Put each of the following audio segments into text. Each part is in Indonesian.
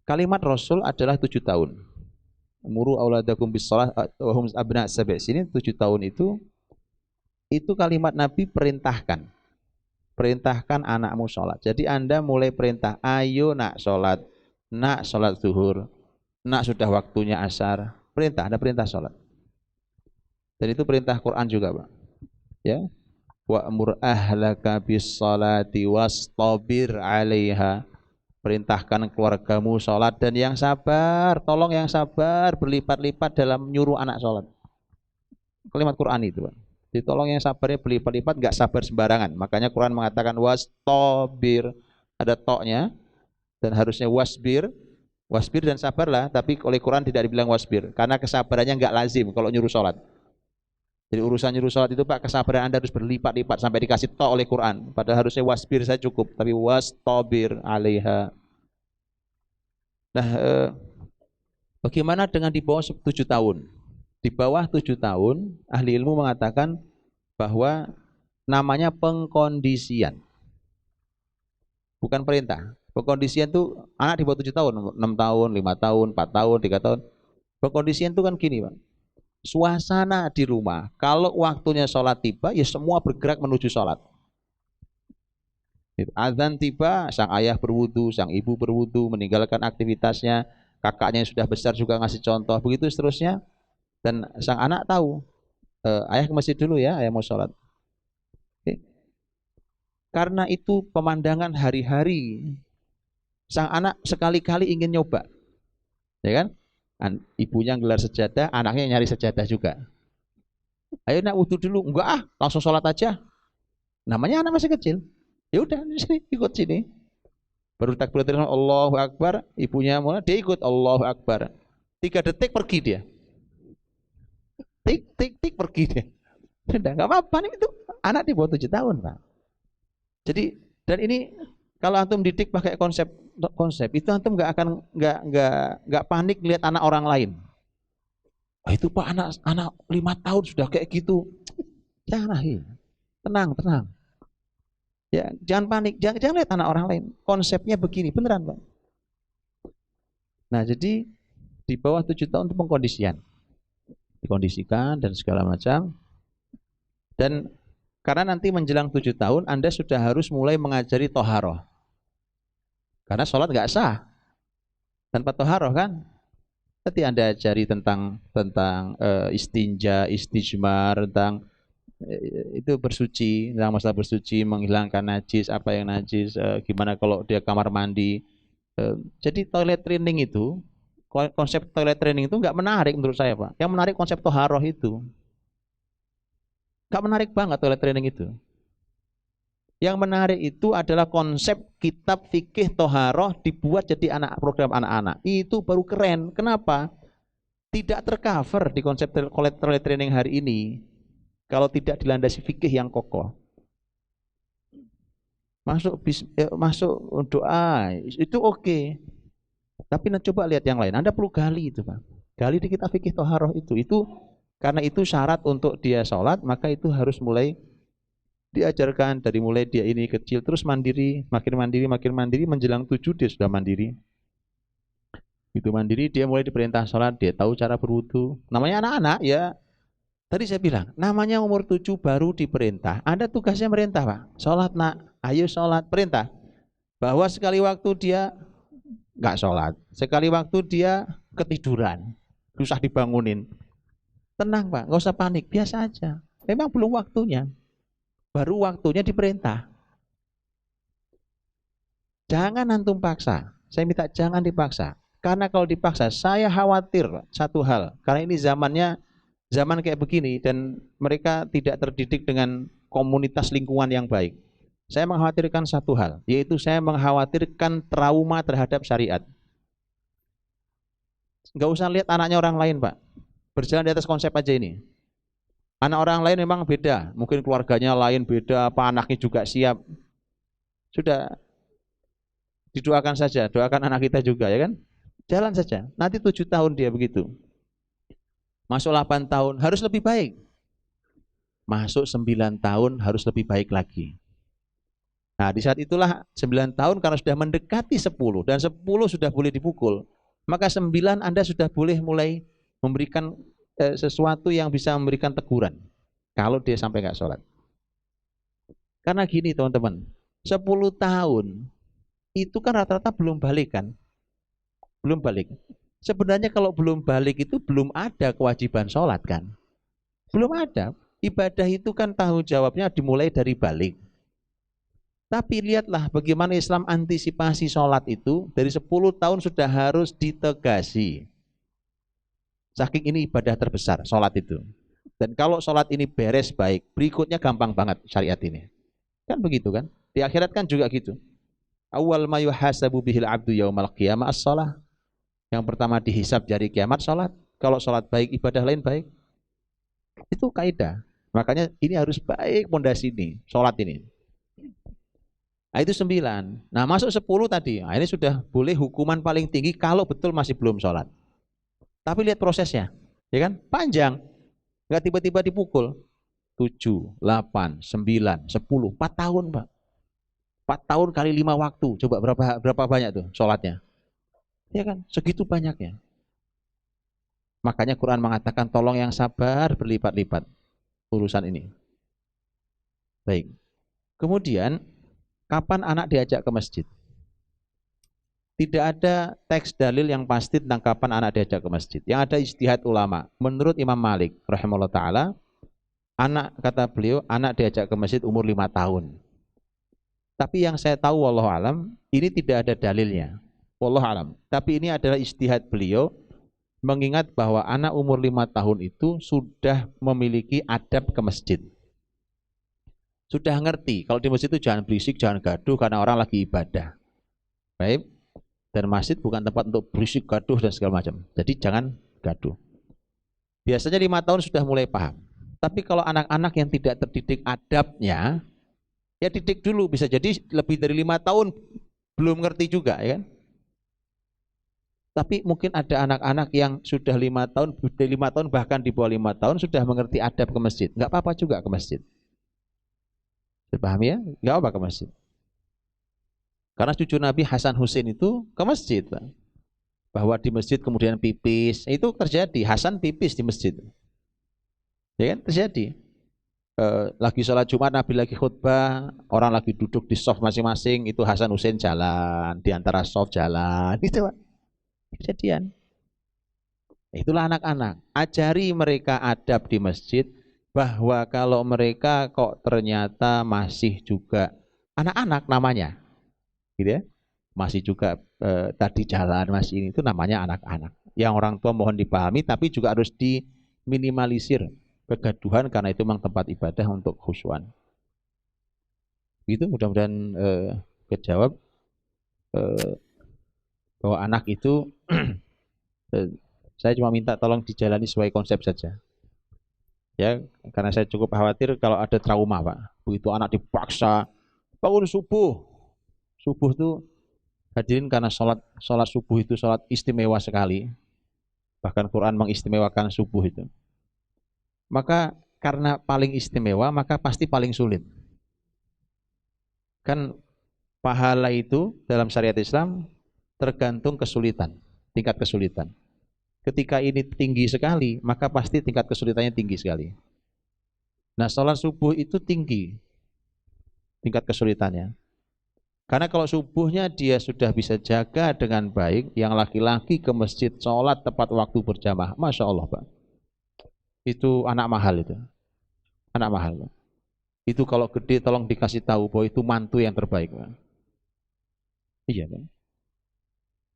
Kalimat Rasul adalah 7 tahun. Muru auladakum bis shalah wa hum abna sab'i sinin, 7 tahun itu kalimat Nabi perintahkan. Perintahkan anakmu sholat. Jadi Anda mulai perintah, ayo nak sholat zuhur, nak sudah waktunya asar. Perintah, ada perintah sholat. Dan itu perintah Quran juga, Pak. Ya, wa'mur ahlaka bis sholati wastabir 'alaiha. Perintahkan keluargamu sholat dan yang sabar, tolong yang sabar berlipat-lipat dalam nyuruh anak sholat. Kalimat Quran itu, Pak. Ditolong yang sabarnya berlipat-lipat, nggak sabar sembarangan. Makanya Quran mengatakan wastabir, ada toknya, dan harusnya wasbir, wasbir dan sabarlah. Tapi oleh Quran tidak dibilang wasbir, karena kesabarannya nggak lazim kalau nyuruh sholat. Jadi urusan nyuruh sholat itu, Pak, kesabaran Anda harus berlipat-lipat sampai dikasih tok oleh Quran. Padahal harusnya wasbir saya cukup, tapi wastabir 'alaiha. Nah, bagaimana dengan di bawah 7 tahun? Di bawah 7 tahun, ahli ilmu mengatakan bahwa namanya pengkondisian, bukan perintah. Pengkondisian itu anak di bawah 7 tahun, 6 tahun, 5 tahun, 4 tahun, 3 tahun. Pengkondisian itu kan gini, Pak. Suasana di rumah, kalau waktunya sholat tiba, ya semua bergerak menuju sholat. Azan tiba, sang ayah berwudu, sang ibu berwudu, meninggalkan aktivitasnya, kakaknya yang sudah besar juga ngasih contoh, begitu seterusnya. Dan sang anak tahu, ayah ke masjid dulu ya, ayah mau sholat. Oke. Karena itu pemandangan hari-hari, sang anak sekali-kali ingin nyoba, ya kan? Ibunya gelar sejadah, anaknya nyari sejadah juga. Ayo nak wudhu dulu, enggak ah, langsung sholat aja. Namanya anak masih kecil. Ya udah, ikut sini. Baru takbiratul ihram, Allahu Akbar, ibunya mulai, dia ikut Allahu Akbar. 3 detik pergi dia. Tik tik tik pergi dia. Sudah nggak apa-apa nih, itu anak di bawah 7 tahun, Pak. Jadi, dan ini kalau antum didik pakai konsep itu, antum nggak panik lihat anak orang lain. Wah, itu Pak, anak 5 tahun sudah kayak gitu. Jangan, tenang, tenang. Ya, jangan panik, jangan lihat anak orang lain. Konsepnya begini, beneran, Pak. Nah, jadi di bawah 7 tahun itu pengkondisian. Dikondisikan dan segala macam. Dan karena nanti menjelang 7 tahun Anda sudah harus mulai mengajari toharoh. Karena sholat nggak sah tanpa toharoh kan. Nanti Anda ajari tentang istinja, istijmar, tentang itu bersuci, tentang masalah bersuci, menghilangkan najis, apa yang najis, gimana kalau dia kamar mandi. Jadi toilet training itu, konsep toilet training itu nggak menarik menurut saya, Pak. Yang menarik konsep toharoh itu. Nggak menarik banget toilet training itu. Yang menarik itu adalah konsep kitab fikih toharoh dibuat jadi program anak-anak. Itu baru keren. Kenapa? Tidak tercover di konsep toilet training hari ini kalau tidak dilandasi fikih yang kokoh. Masuk doa itu oke. Tapi coba lihat yang lain. Anda perlu gali itu, Pak. Gali di kitab fikih toharoh itu. Karena itu syarat untuk dia sholat, maka itu harus mulai diajarkan dari mulai dia ini kecil, terus mandiri, makin mandiri, menjelang 7 dia sudah mandiri. Itu mandiri, dia mulai diperintah sholat, dia tahu cara berwudu. Namanya anak-anak ya. Tadi saya bilang, namanya umur 7 baru diperintah. Anda tugasnya merintah, Pak. Sholat nak, ayo sholat, perintah. Bahwa sekali waktu dia nggak sholat, sekali waktu dia ketiduran, susah dibangunin. Tenang, Pak, nggak usah panik, biasa aja. Memang belum waktunya. Baru waktunya diperintah. Jangan antum paksa. Saya minta jangan dipaksa. Karena kalau dipaksa, saya khawatir satu hal. Karena ini zaman kayak begini dan mereka tidak terdidik dengan komunitas lingkungan yang baik. Saya mengkhawatirkan satu hal, yaitu saya mengkhawatirkan trauma terhadap syariat. Nggak usah lihat anaknya orang lain, Pak. Berjalan di atas konsep aja ini. Anak orang lain memang beda, mungkin keluarganya lain beda, apa anaknya juga siap. Sudah, didoakan saja, doakan anak kita juga ya kan. Jalan saja, nanti 7 tahun dia begitu. Masuk 8 tahun harus lebih baik. Masuk 9 tahun harus lebih baik lagi. Nah, di saat itulah 9 tahun karena sudah mendekati 10 dan 10 sudah boleh dipukul, maka 9 Anda sudah boleh mulai memberikan sesuatu yang bisa memberikan teguran kalau dia sampai nggak sholat. Karena gini teman-teman, 10 tahun itu kan rata-rata belum balik kan? Belum balik. Sebenarnya kalau belum balik itu belum ada kewajiban sholat kan? Belum ada. Ibadah itu kan tanggung jawabnya dimulai dari balik. Tapi lihatlah bagaimana Islam antisipasi sholat itu dari 10 tahun sudah harus ditegasi. Saking ini ibadah terbesar, sholat itu. Dan kalau sholat ini beres baik, berikutnya gampang banget syariat ini. Kan begitu kan? Di akhirat kan juga gitu. Awal ma yuhasabu bihil abdu yaumal qiyamah as-shalah. Yang pertama dihisab dari kiamat sholat. Kalau sholat baik, ibadah lain baik. Itu kaidah. Makanya ini harus baik pondasi ini, sholat ini. Nah, itu 9. Nah, masuk 10 tadi. Nah, ini sudah boleh hukuman paling tinggi kalau betul masih belum sholat. Tapi lihat prosesnya, ya kan? Panjang. Nggak tiba-tiba dipukul. 7, 8, 9, 10, 4 tahun, Pak. 4 tahun kali 5 waktu. Coba berapa banyak tuh sholatnya? Ya kan? Segitu banyaknya. Makanya Quran mengatakan tolong yang sabar berlipat-lipat urusan ini. Baik. Kemudian, kapan anak diajak ke masjid? Tidak ada teks dalil yang pasti tentang kapan anak diajak ke masjid. Yang ada ijtihad ulama. Menurut Imam Malik rahimahullah taala, anak kata beliau anak diajak ke masjid umur 5 tahun. Tapi yang saya tahu wallahu alam, ini tidak ada dalilnya. Wallahu alam. Tapi ini adalah ijtihad beliau mengingat bahwa anak umur 5 tahun itu sudah memiliki adab ke masjid. Sudah ngerti kalau di masjid itu jangan berisik, jangan gaduh karena orang lagi ibadah. Baik. Dan masjid bukan tempat untuk berisik, gaduh dan segala macam. Jadi jangan gaduh. Biasanya 5 tahun sudah mulai paham. Tapi kalau anak-anak yang tidak terdidik adabnya, ya didik dulu. Bisa jadi lebih dari 5 tahun belum ngerti juga, ya kan? Tapi mungkin ada anak-anak yang sudah 5 tahun, 5 tahun bahkan di bawah 5 tahun sudah mengerti adab ke masjid. Enggak apa-apa juga ke masjid. Dipahami ya? Enggak apa-apa ke masjid. Karena cucu Nabi Hasan Hussein itu ke masjid, Pak. Bahwa di masjid kemudian pipis, itu terjadi. Hasan pipis di masjid. Ya kan? Terjadi. Lagi sholat Jumat, Nabi lagi khutbah, orang lagi duduk di soft masing-masing, itu Hasan Hussein jalan, di antara soft jalan. Itu Pak. Kejadian. Itulah anak-anak. Ajari mereka adab di masjid, bahwa kalau mereka kok ternyata masih juga anak-anak namanya, gitu ya, masih juga tadi jalan masih ini, itu namanya anak-anak. Yang orang tua mohon dipahami, tapi juga harus diminimalisir kegaduhan karena itu memang tempat ibadah untuk khusyuan. Itu mudah-mudahan kejawab bahwa anak itu saya cuma minta tolong dijalani sesuai konsep saja. Ya, karena saya cukup khawatir kalau ada trauma, Pak. Begitu anak dipaksa bangun subuh. Subuh itu hadirin karena sholat subuh itu sholat istimewa sekali. Bahkan Quran mengistimewakan subuh itu. Maka karena paling istimewa, maka pasti paling sulit. Kan pahala itu dalam syariat Islam tergantung kesulitan, tingkat kesulitan. Ketika ini tinggi sekali, maka pasti tingkat kesulitannya tinggi sekali. Nah, sholat subuh itu tinggi tingkat kesulitannya. Karena kalau subuhnya dia sudah bisa jaga dengan baik, yang laki-laki ke masjid sholat tepat waktu berjamaah, Masya Allah Pak. Itu anak mahal itu. Anak mahal. Itu kalau gede tolong dikasih tahu bahwa itu mantu yang terbaik. Pak. Iya Pak.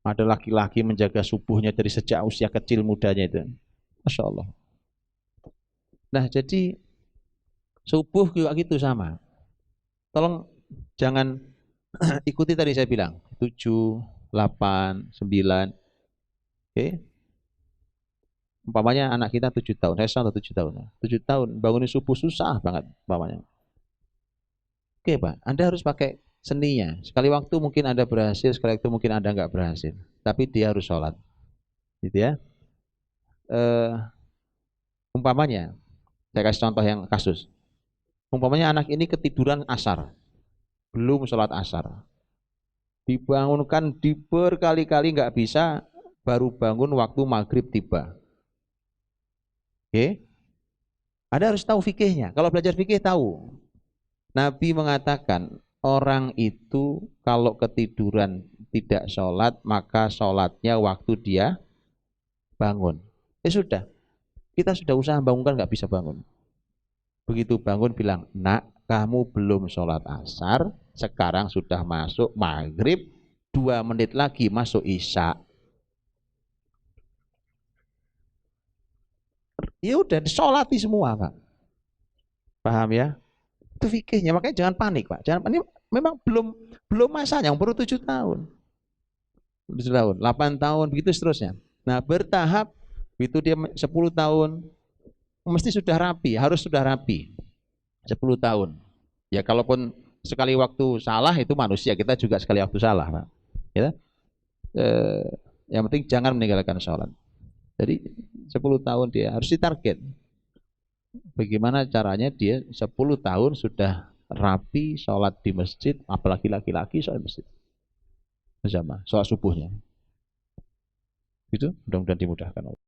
Ada laki-laki menjaga subuhnya dari sejak usia kecil mudanya itu. Masya Allah. Nah jadi subuh juga gitu sama. Tolong jangan ikuti tadi saya bilang 7, 8, 9. Oke. Umpamanya anak kita 7 tahun, saya contoh 7 tahun. 7 tahun bangunin subuh susah banget umpamanya. Oke Pak, Anda harus pakai seninya. Sekali waktu mungkin Anda berhasil, sekali waktu mungkin Anda nggak berhasil. Tapi dia harus sholat. Gitu ya. Umpamanya, saya kasih contoh yang kasus. Umpamanya anak ini ketiduran asar. belum sholat asar. Dibangunkan berkali-kali nggak bisa, baru bangun waktu maghrib tiba. Oke? Anda harus tahu fikihnya. Kalau belajar fikih tahu. Nabi mengatakan orang itu kalau ketiduran tidak sholat, maka sholatnya waktu dia bangun. Sudah, kita sudah usaha bangunkan nggak bisa bangun. Begitu bangun bilang, nak, kamu belum sholat asar, sekarang sudah masuk maghrib, 2 menit lagi masuk isya. Ya udah disolati semua, Pak. Paham ya? Itu fikihnya, makanya jangan panik, Pak. Jangan panik. Memang belum masanya, baru 7 tahun. 7 tahun, 8 tahun, begitu seterusnya. Nah, bertahap, itu dia 10 tahun, mesti sudah rapi, harus sudah rapi. 10 tahun. Ya kalaupun sekali waktu salah itu manusia, kita juga sekali waktu salah, Pak. Ya. Yang penting jangan meninggalkan sholat. Jadi 10 tahun dia harus ditarget. Bagaimana caranya dia 10 tahun sudah rapi sholat di masjid, apalagi laki-laki sholat masjid bersama sholat subuhnya. Itu mudah-mudahan dimudahkan Allah.